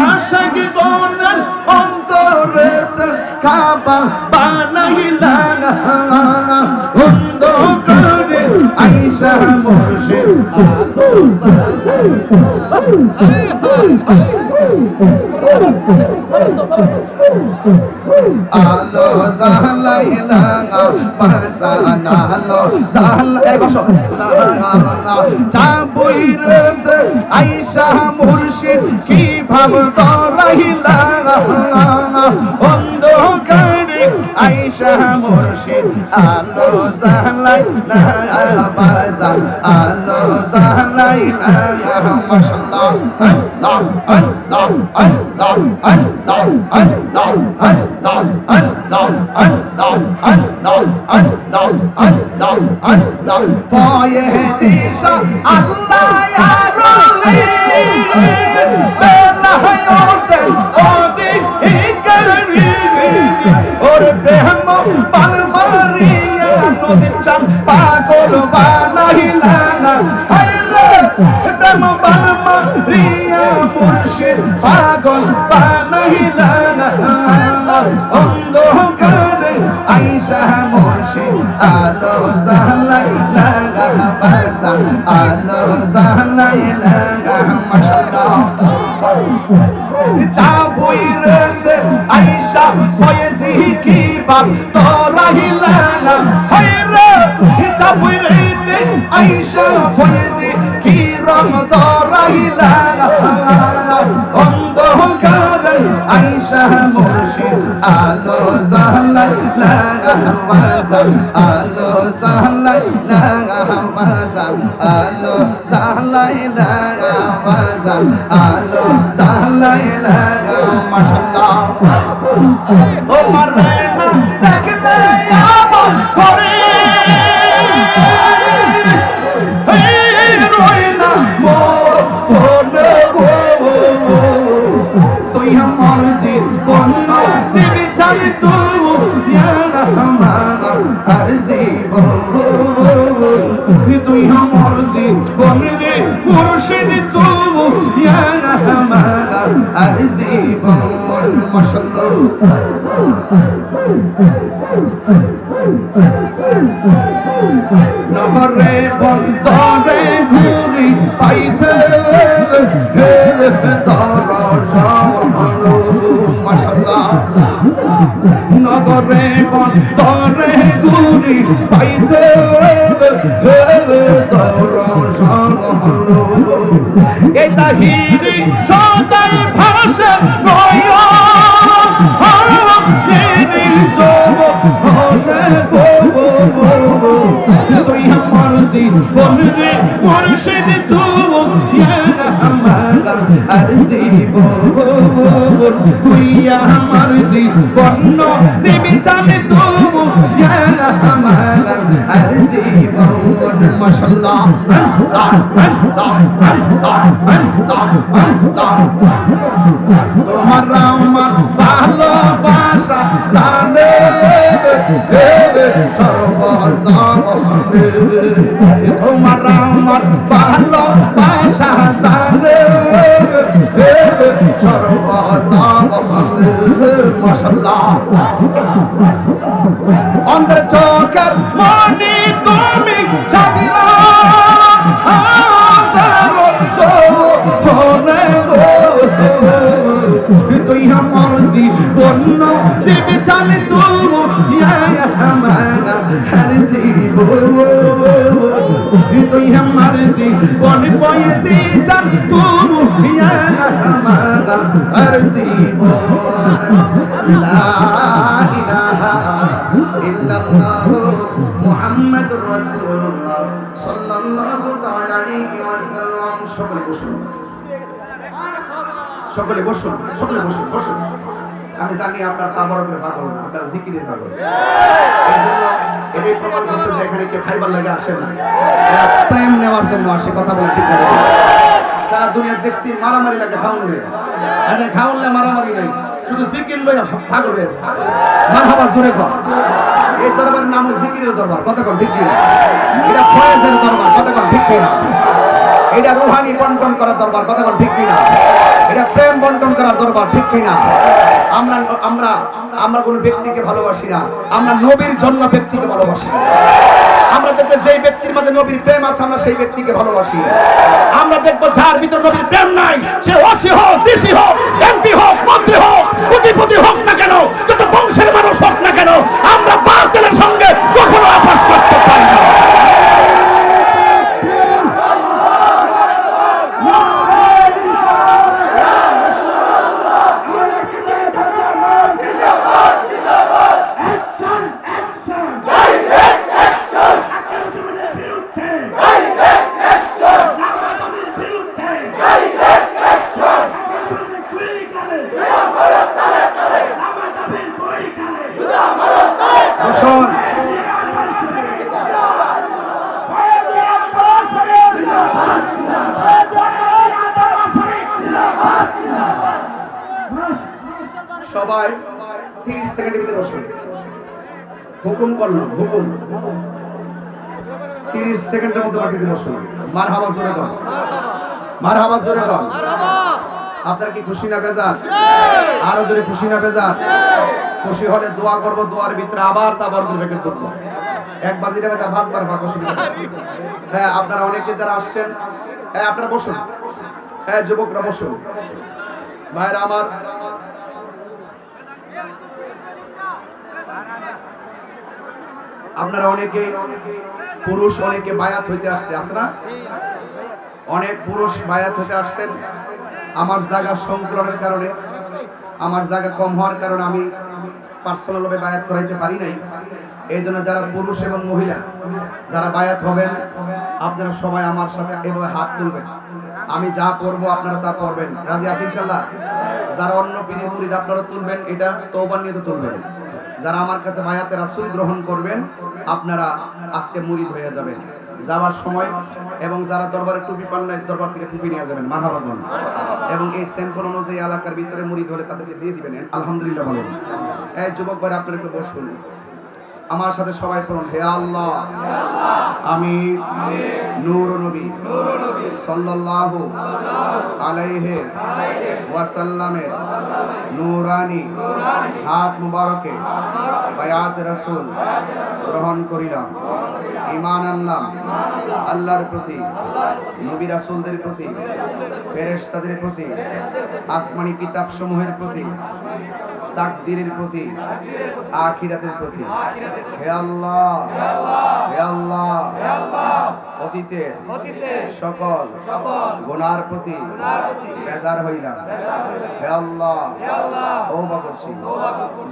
আশিক বনের অন্তরে কাবা বানাইলা অন্ধকারে আইসা মুর্শিদ আলো জালাইলা বাসানা আলো জালাই বসো চাবুইরত আইসা মুর্শিদ কি ভাব দরাইলা অন্ধকারে আইসা মুর্শিদ আলো জালাইলা বাসা আলো জালাইলা মাশাআল্লাহ আল্লাহ আল্লাহ আল্লাহ আল্লাহ আল্লাহ আল্লাহ আল্লাহ আল্লাহ আল্লাহ আল্লাহ আল্লাহ আল্লাহ ফয়েজি আল্লাহ ইয়া রাব্বি বেলায়তে ওদি ইকরি ওর প্রেম পাল মারিয়া নদীর চান পাগল বানাইলা হায়রে প্রেম পাল মারিয়া মুর্শিদ পাগল বানাইলা অন্ধকারে আইসা মুর্শিদ আলো জালাইলা বাসা আলো জালাইলা মাশাআল্লাহ চাবুইরত আইসা ফয়েজি কি বাতরাইলা হায়রে চাবুইরত আইসা ফয়েজি কি রং দরাইলা অন্ধকারে আইসা মুর্শিদ আলো জালাইলা বাসা আলো জালাইলা বাসা আলো জালাইলা বাসা আলো জালাইলা মাশাআল্লাহ ওমর না দেখলে আমার করে রয়না মনে গো তুই আমার জীবন চিনি জানি তো আর জীবন তুই আমার জীবন রে মুর্শিদ তো আর জীবন মাশাআল্লাহ নগরে বন্দরে ঘুরি পাইতে দরশন মাশাআল্লাহ নগরে বন্দরে ঘুরি পাইতে দরশন এই তাহিরি সদাই ভাষা নয় তুই আমার জীবন রে মুর্শিদ তুই আর জীবন তুই আমার জীবন জীবি জানে তুই আর জীবন মাশাআল্লাহ তোমার আমার ভালোবাসা জানে সর্বজনে তোমার আমার ভালোবাসা জানে সর্বজনে মাশাআল্লাহ অন্তর চোখের মনি তুমি সাদিরা তুই আমার জীবন জীবি জানি তুই হর জীবন তুই আমার জীবন ফয়েজি জান তুই হর জীবন লা ইলাহা ইল্লাল্লাহ মুহাম্মাদুর রাসূলুল্লাহ সাল্লাল্লাহু তাআলা আলাইহি ওয়াসাল্লাম। সকলে বসুন, সকলে বসুন, সকলে বসুন, বসুন। আমি জানি আপনার তাবারকের পাগল না, আপনারা জিকিরের পাগল। এইজন্য এটাই প্রমাণ করছে যে এখানে কেউ খাইবার লাগে আসে না, এরা প্রেম নেওয়ার জন্য আসে। কথা বলে ঠিক না? সারা দুনিয়া দেখছি মারামারি লাগে খাউনলে, এটা খাউনলে মারামারি নাই, শুধু জিকির লইয়া পাগল হয়ে যায়। মারহাবা জোরে কর। এই দরবারের নাম জিকিরের দরবার। কথা কন ঠিক না? এটা ফয়েজের দরবার। কথা কন ঠিক না? এটা রুহানি বন্টন করার দরবার। কথা কন ঠিক না? এটা প্রেম বন্টন করার দরবার। ঠিক না? আমরা আমরা আমরা কোনো ব্যক্তিকে ভালোবাসি না, আমরা নবীর জন্য ব্যক্তিকে ভালোবাসি। আমরা দেখবো যেই ব্যক্তির মধ্যে নবীর প্রেম আছে আমরা সেই ব্যক্তিকে ভালোবাসি। আমরা দেখবো যার ভিতর নবীর প্রেম নাই, সে ওসি হোক, ডিসি হোক, এমপি হোক, মন্ত্রী হোক, কোটিপতি হোক না কেন, যত বংশের মানুষ হোক না কেন, আমরা বাতিলের সঙ্গে কখনো আপোষ করতে পারি না। সবাই 30 সেকেন্ডের ভিতরে বসুন। হুকুম করলাম, হুকুম 30 সেকেন্ডের মধ্যে মাটিতে বসুন। মারহাবা জোরে কর, মারহাবা জোরে কর। আপনার কি খুশি না বেজার? আরো জোরে খুশি না বেজার? খুশি হলে দোয়া করব, দোয়ার ভিতরে আবার তাবারকুল প্যাকেট করব। একবার দিলে বেজার, পাঁচবার ভাগ অসুবিধা নেই। হ্যাঁ, আপনারা অনেকে যারা আসছেন, হ্যাঁ আপনারা বসুন। হ্যাঁ যুবকরা বসুন। ভাইরা আমার, আপনারা অনেকে পুরুষ, অনেকে বায়াত হইতে আসছে, আছে না? অনেক পুরুষ বায়াত হইতে আসছেন। আমার জায়গা সংকলনের কারণে, আমার জায়গা কম হওয়ার কারণে আমি পার্সোনালভাবে বায়াত করাইতে পারি নাই। এই জন্য যারা পুরুষ এবং মহিলা যারা বায়াত হবেন, আপনারা সবাই আমার সাথে এভাবে হাত তুলবেন। আমি যা পড়বো আপনারা তা পড়বেন। রাজি আছেন ইনশাআল্লাহ? যারা অন্য পীরের মুরিদ আপনারা তুলবেন, এটা তওবার নিয়তে তুলবেন। যারা আমার কাছে বায়াতে রাসূল গ্রহণ করবেন, আপনারা আজকে মুরিদ হয়ে যাবেন যাওয়ার সময়। এবং যারা দরবারে টুপি পান নাই, দরবার থেকে টুপি নিয়ে যাবেন। মারহাবা বলুন। এবং এই স্যাম্পল অনুযায়ী এলাকার ভিতরে মুরিদ হলে তাদেরকে দিয়ে দিবেন। আলহামদুলিল্লাহ বলেন। এই যুবক ভাই আপনারা একটু বসুন, আমার সাথে সবাই পড়ুন। হে আল্লাহ, আমি নূর নবী সাল্লাল্লাহু আলাইহি ওয়াসাল্লামের নূরানি হাত মুবারকে বায়াত রাসূল গ্রহণ করিলাম। ঈমান আনলাম আল্লাহর প্রতি, নবী রাসূলদের প্রতি, ফেরেশতাদের প্রতি, আসমানি কিতাব সমূহের প্রতি, তাকদীরের প্রতি, আখিরাতের প্রতি। হে আল্লাহ, হে আল্লাহ, অতীতের সকল গুনার প্রতি বেজার হইলাম। হে আল্লাহ, তওবা করছি,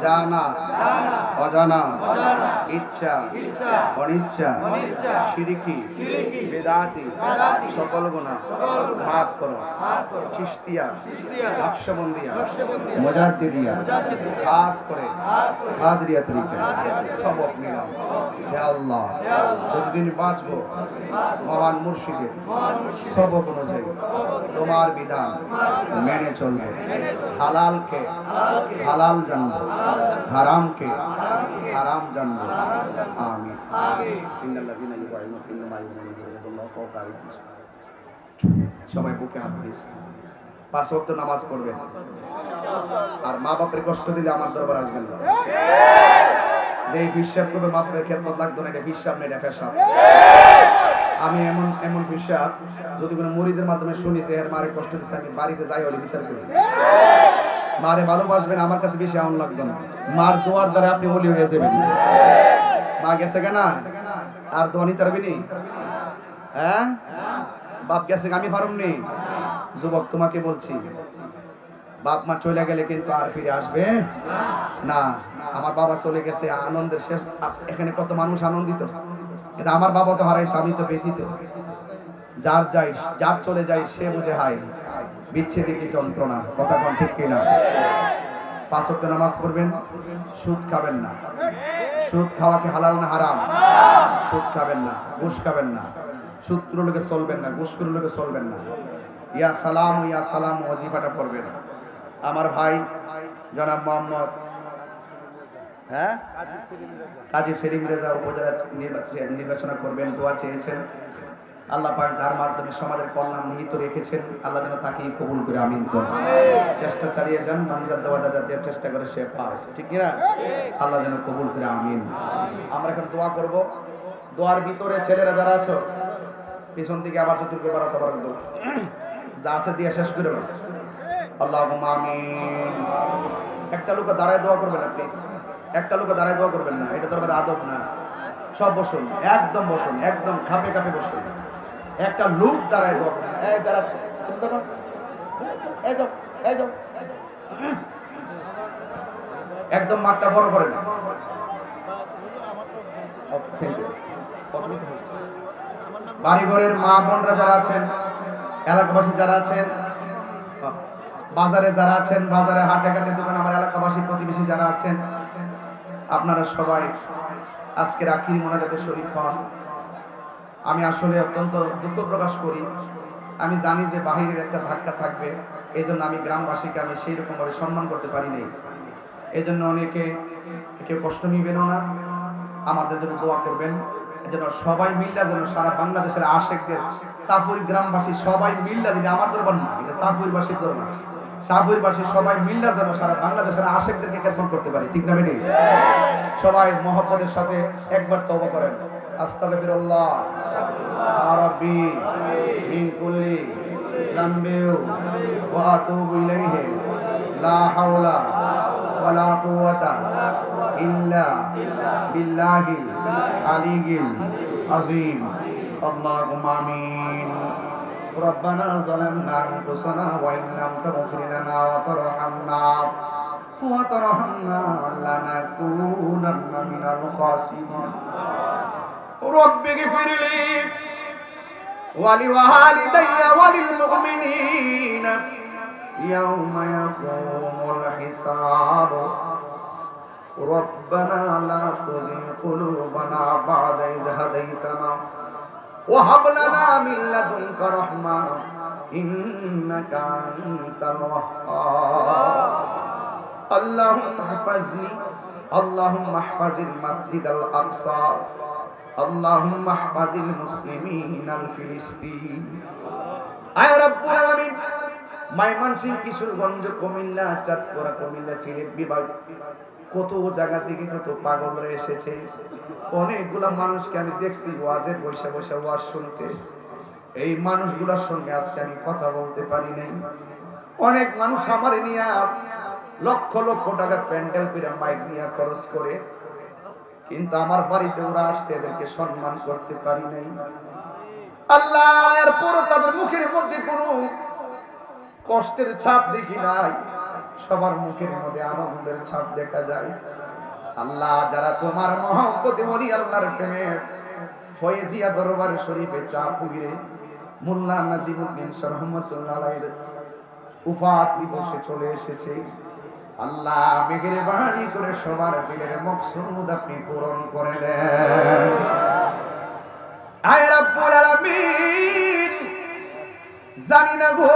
জানা অজানা, ইচ্ছা অনিচ্ছা, শিরকি বেদাতি সকল গুনাহ মাফ করো। চিশতিয়া, নকশবন্দিয়া, মুজাদ্দিদিয়া, খাস করে কাদরিয়া তরিকা সবক নিলাম। হে আল্লাহ, যতদিন বাঁচবো মহান মুর্শিদের সবক অনুযায়ী তোমার বিধান মেনে চলবো। হালালকে হালাল জানবো, হারামকে হারাম জানবো। আমিন। ইন্নাল্লাযীনা ইউবাইয়ুনাকা ইয়াদুল্লাহি ফাওকা আইদিহিম। সবাই বুকে হাত দিয়েছে। 5 ওয়াক্ত নামাজ পড়বেন। আর মা বাপের কষ্ট দিলে আমার দরবার আসবেন না। যে হিসাব করবে মা বাপের খেদমত লাগতো না, এটা হিসাব না, এটা পেশাব। আমি এমন হিসাব যদি কোনো মুরিদের মাধ্যমে শুনি যে এর মারে কষ্ট দিচ্ছে, আমি বাড়িতে যাই ওই বিচার করি। মারে ভালোবাসবেন, আমার কাছে বেশি আউন লাগতো না। মার দোয়ার দ্বারা আপনি ওলি হয়ে যাবেন। মা গেছে কেনা আর দোয়া নিতে পারবি নি? হ্যাঁ, বাপ গেছে আমি পারুম নি। যুবক তোমাকে বলছি, বাপ মা চলে গেলে কিন্তু আর ফিরে আসবে না। আমার বাবা চলে গেছে, আনন্দের শেষ। এখানে কত মানুষ আনন্দিত, কিন্তু আমার বাবা তো হারাইছে, আমি তো ব্যথিত। যার চলে যায় সে বুঝে হায় বিচ্ছেদে কি যন্ত্রণা। কথা কোন ঠিক কিনা? 5 ওয়াক্ত নামাজ পড়বেন, সুদ খাবেন না। সুদ খাওয়া কি হালাল না হারাম? সুদ খাবেন না, ঘুষ খাবেন না, সুদগুলোর লোকে চলবেন না, ঘুষগুলোর লোকে চলবেন না। ইয়া সালাম ওয়াজিফাটা পড়বেন। আমার ভাই জনাব মোহাম্মদ কাজী সেলিম রেজা উপজেলা নির্বাচন করবেন, দোয়া চেয়েছেন। আল্লাহ পাক যার মাধ্যমে সমাজের কল্যাণ নিহিত রেখেছেন, আল্লাহ যেন তাকে কবুল করে আমিন করুন। চেষ্টা চালিয়ে যান, মানুষের দেওয়া যাদের চেষ্টা করে সে পায়, ঠিক না? আল্লাহ যেন কবুল করে আমিন। আমরা এখন দোয়া করব। দোয়ার ভিতরে ছেলেরা যারা আছো পিছন থেকে আবার চতুর্থ বাড়াতে পারবো, যা আছে দিয়ে শেষ করে দেবো। আল্লাহুম্মা আমিন। একটা লোক দাঁড়ায় দোয়া করবেন না প্লিজ, একটা লোক দাঁড়ায় দোয়া করবেন না, এটা দরকার আদব না। সব বসুন, একদম বসুন, একদম খাপে খাপে বসুন। একটা লোক দাঁড়ায় দোয়া করবেন না। এই যারা চুপ থাকুন, এই যাও একদম মাঠটা বড় করেন। বাড়িঘরের মা বোনরা যারা আছেন, এলাকাবাসী যারা আছেন, বাজারে যারা আছেন, বাজারে হাটে ঘাটে দোকানে আমার এলাকাবাসী প্রতিবেশী যারা আছেন, আপনারা সবাই আজকের আখিরি মোনাজাতে শরীক হন। আমি আসলে অত্যন্ত দুঃখ প্রকাশ করি। আমি জানি যে বাহিরের একটা ধাক্কা থাকবে, এই জন্য আমি গ্রামবাসীকে আমি সেই রকম ভাবে সম্মান করতে পারি নাই। এই জন্য অনেকে কেউ কষ্ট নিবেন না, আমাদের জন্য দোয়া করবেন। এই জন্য সবাই মিল্লা যেন সারা বাংলাদেশের আশেকদের, সাফুর গ্রামবাসী সবাই মিল্লা, যেটা আমার দরবার না, এটা সাফুরবাসীর দরবার, সাফুরবাসী সবাই মিল্লা যেন সারা বাংলাদেশের আশেকদেরকে খেদমত করতে পারি, ঠিক না বেটি? সবাই মহব্বতের সাথে একবার তওবা করেন। আস্তাগফিরুল্লাহ রাব্বি মিন কুল্লি যামবি ওয়া আতুবু ইলাইহি লা হাওলা ওয়ালা কুওয়াতা ইল্লা বিল্লাহিল আলিয়্যিল আযীম। আল্লাহুম্মা আমিন। ربنا ظلمنا أنفسنا وإن لم تغفر لنا وترحمنا لنكونن من الخاسرين. رب اغفر لي ولوالدي وللمؤمنين يوم يقوم الحساب. ربنا لا تزغ قلوبنا بعد إذ هديتنا وهب لنا من لدنك رحمة إنك أنت الوهاب. اللهم احفظني، اللهم احفظ المسجد الأقصى، اللهم احفظ المسلمين الفلسطين. আয় রব্বুল আলামিন, ময়মনসিংহ, কিশোরগঞ্জ, কুমিল্লা, চাঁদপুর, কুমিল্লা, সিলেট বিভাগ, কত জায়গা থেকে কত পাগলরা এসেছে। অনেকগুলা মানুষকে আমি দেখছি ওয়াজের বসে বসে ওয়াজ শুনতে। এই মানুষগুলোর সঙ্গে আজকে আমি কথা বলতে পারি নাই। অনেক মানুষ আমার নিয়ে লক্ষ লক্ষ টাকা প্যান্ডেল করে মাইক নিয়ে খরচ করে, কিন্তু আমার বাড়িতে ওরা আসছে, এদেরকে সম্মান করতে পারি নাই। আল্লাহ, এরপর তাদের মুখের মধ্যে কোনো কষ্টের ছাপ দেখি নাই, সবার মুখের মধ্যে আনন্দের ছাপ দেখা যায়। আল্লাহ, যারা তোমার মহব্বতে ওলি আল্লাহর প্রেমে ফয়েজিয়া দরবার শরীফে চা পুগিরে মোল্লা নাজিমউদ্দিন রহমাতুল্লাহ আলাইহির উফাত দিবসে চলে এসেছে। আল্লাহ, মেহেরবানি করে সবার দিলের মকসুদ আপনি পূরণ করে দেন। আয় রব্বুল আলামিন, জানি না গো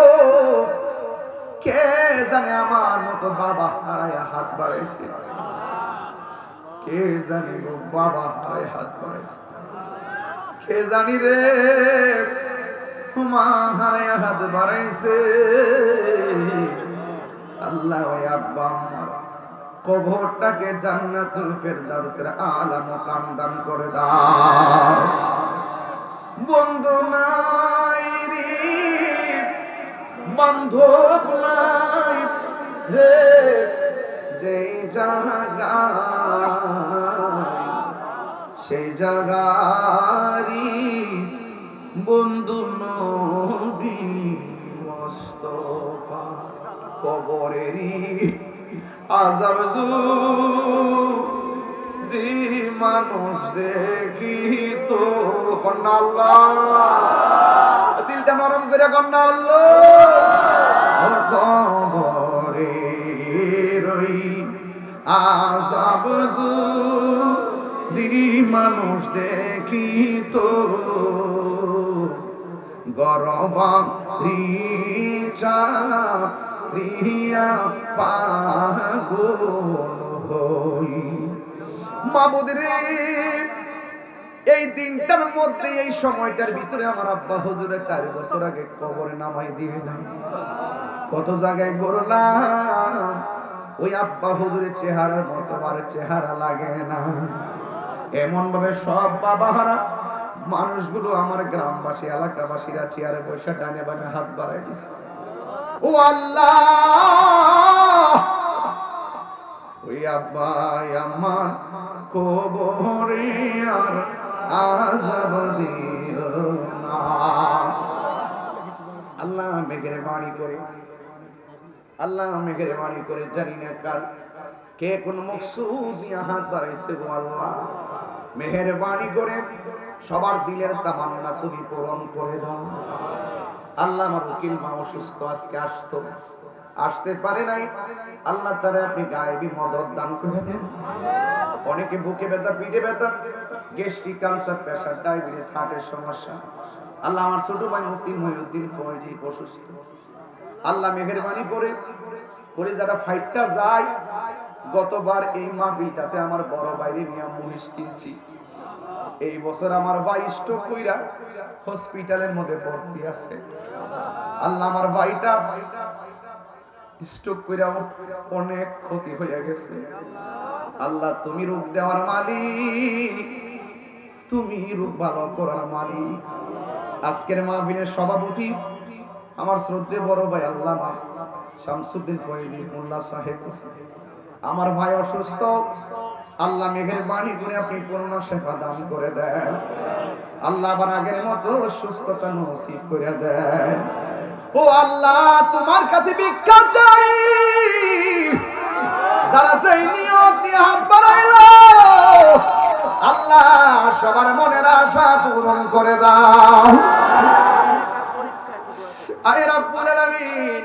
কে জানে আমার মতো বাবা হারায় হাত বাড়াইছে, কে জানি গো বাবা হারায় হাত বাড়াইছে, কে জানি রে মা হারায় হাত বাড়াইছে। আল্লাহ, ওই আব্বা আম্মার কবরটাকে জান্নাতুল ফেরদাউসের আলা মাকাম দান করে দাও। বন্ধু নাই রে, বান্ধব নাই হে, যে জায়গায় সেই জায়গারি বন্ধু নবী মুস্তাফা। কবরেরই আযাব যদি মানুষ দেখি তো, আল্লাহ নরম করে কন্যা আল্লাহ কবরে রই আযাব যদি মানুষ দেখিত গরবা রিচা রিয়া পাগল হই মাবুদ রে এই দিনটার মধ্যে এই সময়টার ভিতরে আমার আব্বা হুজুরে 4 বছর আগে কবরে নামাই দিলাম কত জায়গায় গড়লাম ওই আব্বা হুজুরের চেহারার মতো আর চেহারা লাগে না এমন ভাবে সব বাবাহারা মানুষগুলো আমার গ্রামবাসী এলাকাবাসীরা চেয়ারে বসে ডানে বামে হাত বাড়াই দিছে ও আল্লাহ ওই আব্বা আমার কবরে আর আযাব দিও না আল্লাহ মেহেরবানি করে আল্লাহ মেহেরবানি করে জানি না কার কে কোন মকসুদ নিয়ে হাত বাড়াইছে গো আল্লাহ মেহেরবানি করে সবার দিলের তামান্না তুমি পূরণ করে দাও আল্লাহ আমার উকিল মা অসুস্থ আজকে আসতে পারে নাই আল্লাহ তাআলা আপনি গায়েবী মদদ দান করে দেন অনেকে বুকে ব্যথা পিঠে ব্যথা গ্যাস্ট্রিক ক্যান্সার প্রেসার ডায়াবেটিস হার্টের সমস্যা আল্লাহ আমার ছোট ভাই মুফতি মহিউদ্দিন ফয়জি অসুস্থ আল্লাহ মেহেরবানি করে যারা ফাইটটা যায় গতবার এই মাহফিলটাতে আমার বড় ভাইরে নিয়ে মহিষ কিনছি এই বছর আমার ভাই স্ট্রোক কইরা হসপিটালের মধ্যে ভর্তি আছে আল্লাহ আমার ভাইটা স্ট্রোক কইরা অনেক ক্ষতি হয়ে গেছে আল্লাহ তুমি রোগ দেওয়ার মালিক তুমি রোগ ভালো করার মালিক আজকের মাহফিলের সভাপতি আমার শ্রদ্ধেয় বড় ভাই আল্লামা শামসুদ্দিন ফয়জি মোল্লা সাহেব আমার ভাই অসুস্থ আল্লাহ মেহেরবানি করে আপনি পূর্ণ শেফা দান করে দেন আল্লাহ আবার আগের মতো সুস্থতা নসিব করে দেন ও আল্লাহ তোমার কাছে ভিক্ষা চাই যারা সেই নিয়ত নিয়ে হাত বাড়াইলো আল্লাহ সবার মনের আশা পূরণ করে দাও আয় রব্বুল আলামিন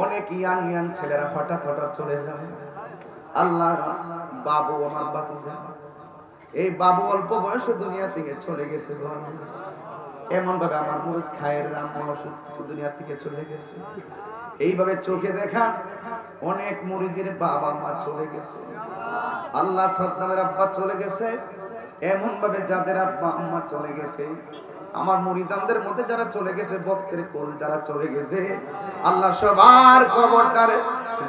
অনেক ইয়াং ছেলেরা হঠাৎ চলে যায় আল্লাহ বাবু আমার বাতিজা এই বাবু অল্প বয়সে দুনিয়া থেকে চলে গেছে এমন ভাবে আমার মুরিদ খায়ের রাম দুনিয়া থেকে চলে গেছে এইভাবে চোখে দেখা অনেক মুরিদের বাবা মা চলে গেছে আল্লাহ সাদ্দামের আব্বা চলে গেছে এমন ভাবে যাদের আব্বা আম্মা চলে গেছে আমার মুরিদানদের মধ্যে যারা চলে গেছে ভক্তের কোল যারা চলে গেছে আল্লাহ সবার কবরটারে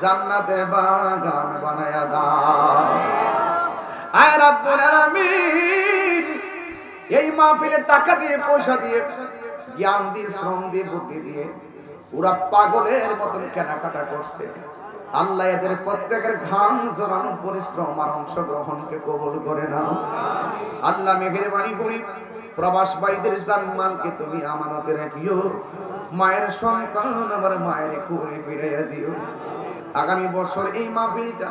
জান্নাতের বাগান বানায়া দাও আয় রব্বুল আলামিন এই মাহফিলে টাকা দিয়ে পয়সা দিয়ে জ্ঞান দিয়ে শ্রম দিয়ে বুদ্ধি দিয়ে ওরা পাগলের মতন কেনাকাটা করছে আল্লাহ এদের প্রত্যেকের ঘাম ঝরানো পরিশ্রম আর অংশগ্রহণকে কবুল করে নাও আল্লাহ মেহেরবানি করি প্রবাস ভাইদের জানমালকে তুমি আমানতে রাখিও মায়ের সন্তান আমার মায়ের কোলে ফিরাইয়া দিও আগামী বছর এই মাহফিলটা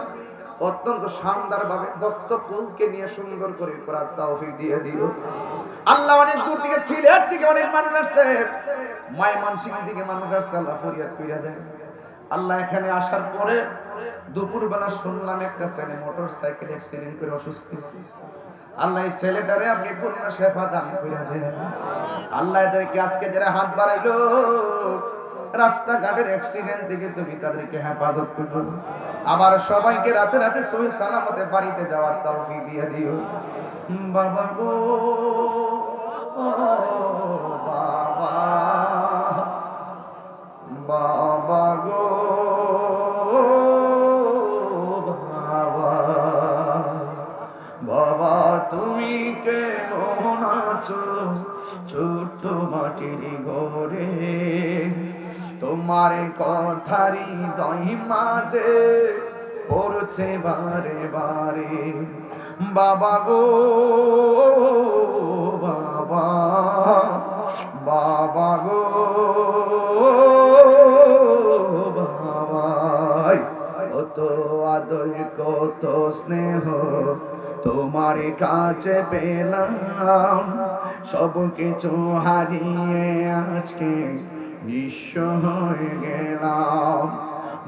অত্যন্ত শানদার ভাবে ভক্তকুলকে নিয়ে সুন্দর করে করার তৌফিক দিয়ে দিও আল্লাহ অনেক দূর থেকে সিলেট থেকে অনেক মানুষ আসছে ময়মনসিংহ থেকে মানুষ আসছে আল্লাহ ফরিয়াদ কইরা দেন আল্লাহ এখানে আসার পরে দুপুরবেলা শুনলাম একটা ছেলে মোটরসাইকেল অ্যাক্সিডেন্ট করে অসুস্থ হয়েছে আল্লাহ এই ছেলেটারে আপনি পূর্ণ শেফা দান কইরা দেন আল্লাহ এদেরকে আজকে যারা হাত বাড়াইলো রাস্তাঘাটের অ্যাক্সিডেন্ট থেকে তুমি তাদেরকে হেফাজত করো আবার সবাইকে রাতে রাতে সহি সালামতে বাড়িতে যাওয়ার তৌফিক দিয়ে দিও বাবা গো বাবা বাবা গো বাবা বাবা তুমি কেমন আছো ছোট মাটির ঘরে তোমার কথারি দই মাঝে পড়ছে বারে বারে বাবা গো বাবা বাবা গো বাবা কত আদর কত স্নেহ তোমার কাছে পেলাম সব কিছু হারিয়ে আজ আজকে নিঃস্ব হয়ে গেলাম।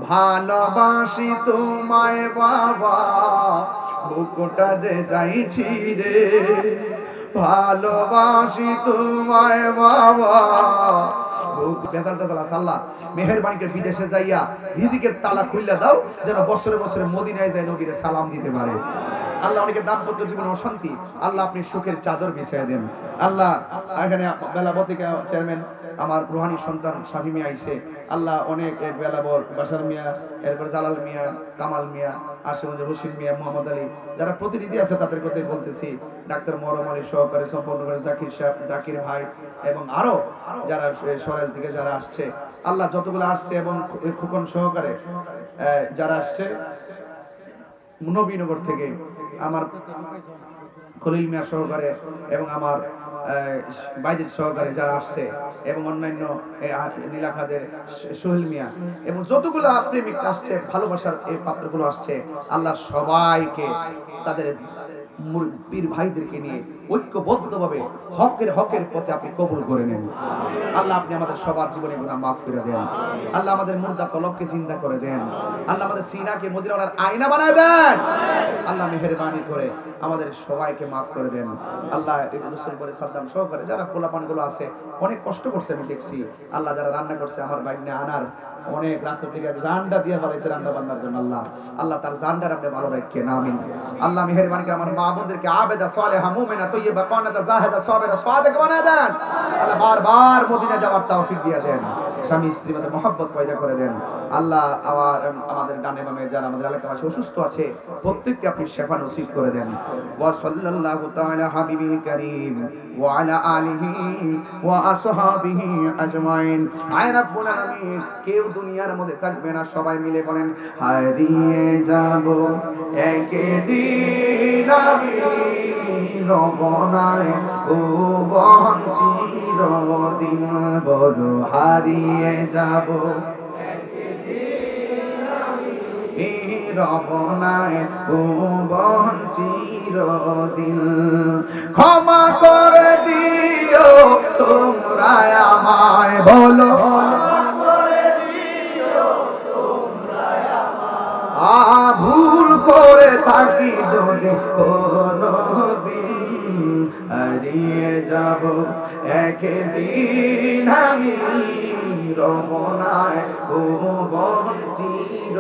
ভালোবাসি তোমায় বাবা, বুকটা যে যাইছি রে। ভালোবাসি তোমায় বাবা, বুক বেজালটা জ্বালা সাল্লাহ মেহেরবানি করে বিদেশে যাইয়া রিজিকের তালা খুইলা দাও, যেন বছরে বছরে মদিনায় যায় নবীরে সালাম দিতে পারে। আল্লাহ অনেকে দাম্পত্য জীবনে অশান্তি, আল্লাহ আপনি সুখের চাদর বিছাইয়া দেন। আল্লাহ এখানে বেলাবতিকা চেয়ারম্যান আমার রুহানি সন্তান শাফি মিয়া আইছে, আল্লাহ অনেক বেলাবর বাশার মিয়া, এরপর জালাল মিয়া, কামাল মিয়া, আশেপাশে হোসেন মিয়া, মোহাম্মদ আলী, যারা প্রতিনিধি আছে তাদের কথাই বলতেছি, ডাক্তার মরম আলী সহকারে সম্পন্ন করে জাকির সাহেব, জাকির ভাই এবং আরো যারা সরাইল থেকে যারা আসছে, আল্লাহ যতগুলো আসছে এবং খুকন সহকারে যারা আসছে নবীনগর থেকে আমার খলিল মিয়া সহকারে এবং আমার বাইজিদ সহকারে যারা আসছে এবং অন্যান্য নীলাখাদের সোহেল মিয়া এবং যতগুলো প্রেমিক আসছে, ভালোবাসার এই পাত্রগুলো আসছে, আল্লাহ সবাইকে তাদের পীর ভাইদেরকে নিয়ে ঐক্যবদ্ধভাবে হকের পথে আপনি কবুল করে নেন। আল্লাহ আপনি আমাদের সবার জীবনে গুনাহ মাফ করে দেন। আল্লাহ আমাদের মুর্দা কলবকে জিন্দা করে দেন। আল্লাহ আমাদের সিনাকে মদিনার আয়না বানায় দেন। আল্লাহ মেহেরবানি করে আমাদের সবাইকে মাফ করে দেন। আল্লাহ রসুল করে সাদ্দাম সহকারে যারা পোলাপানগুলো আছে অনেক কষ্ট করছে আমি দেখছি, আল্লাহ যারা রান্না করছে আমার বাইনে আনার অনেক রাত থেকে জানটা দিয়ে ফেলাইছে রান্না বান্নার জন্য, আল্লাহ তার জানটার আপনি ভালো রাখেন, আমিন। আল্লাহ মেহেরবানি করে আমার মা বোনদেরকে আবেদা সালেহা মুমিনা তয়্যিবা কানাতা জাহিদা সাবিরা সাদিকা বানায় দেন। আল্লাহ বারবার মদিনা যাওয়ার তৌফিক দিয়ে দেন, স্বামী স্ত্রীর মধ্যে মহব্বত পয়দা করে দেন। আল্লাহ আমাদের ডানে বামে যারা আমাদের এলাকাবাসী অসুস্থ আছে প্রত্যেককে আপনি শেফা নসিব করে দেন। ওয়া সাল্লাল্লাহু তাআলা হাবিবিল কারীম ওয়া আলা আলিহি ওয়া আসহাবিহি আজমাইন। আয় রাব্বুল আলামিন, কেউ দুনিয়ার মধ্যে থাকবে না, সবাই মিলে বলেন হারিয়ে যাব একদিন আমি রবনায় ও বঞ্চির দিন বড় হারিয়ে যাব রবনায় ও বঞ্চির দিন। ক্ষমা করে দিও তোমরা আমায়, বলো ভুল করে থাকি যদি কোনো দিন, হারিয়ে যাব একদিন আমি রমনায় ও বঞ্চির।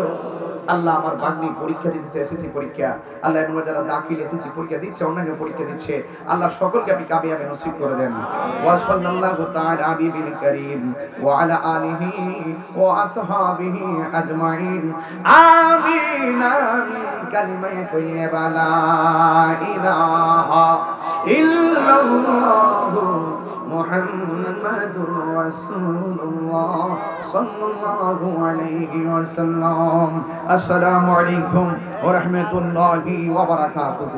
আল্লাহ আমার বাগ্নি পরীক্ষা দিতেছে, এসএসসি পরীক্ষা, আল্লাহ এমন যারা দাখিল এসএসসি পরীক্ষা দিচ্ছে, অন্যান্য পরীক্ষা দিচ্ছে, আল্লাহ সকলকে আপনি কামিয়াবি নসিব করে দেন। ওয়া সাল্লাল্লাহু তাআলা হাবিবিল কারীম ওয়া আলা আলিহি ওয়া আসহাবিহি আজমাইন। আমিন আমিন। কালিমায়ে তাইয়্যিবা লা ইলাহা ইল্লাল্লাহু মুহাম্মাদুর রাসূলুল্লাহ সাল্লাল্লাহু আলাইহি ওয়াসাল্লাম। আসসালামু আলাইকুম ওয়া রাহমাতুল্লাহি ওয়া বারাকাতুহু।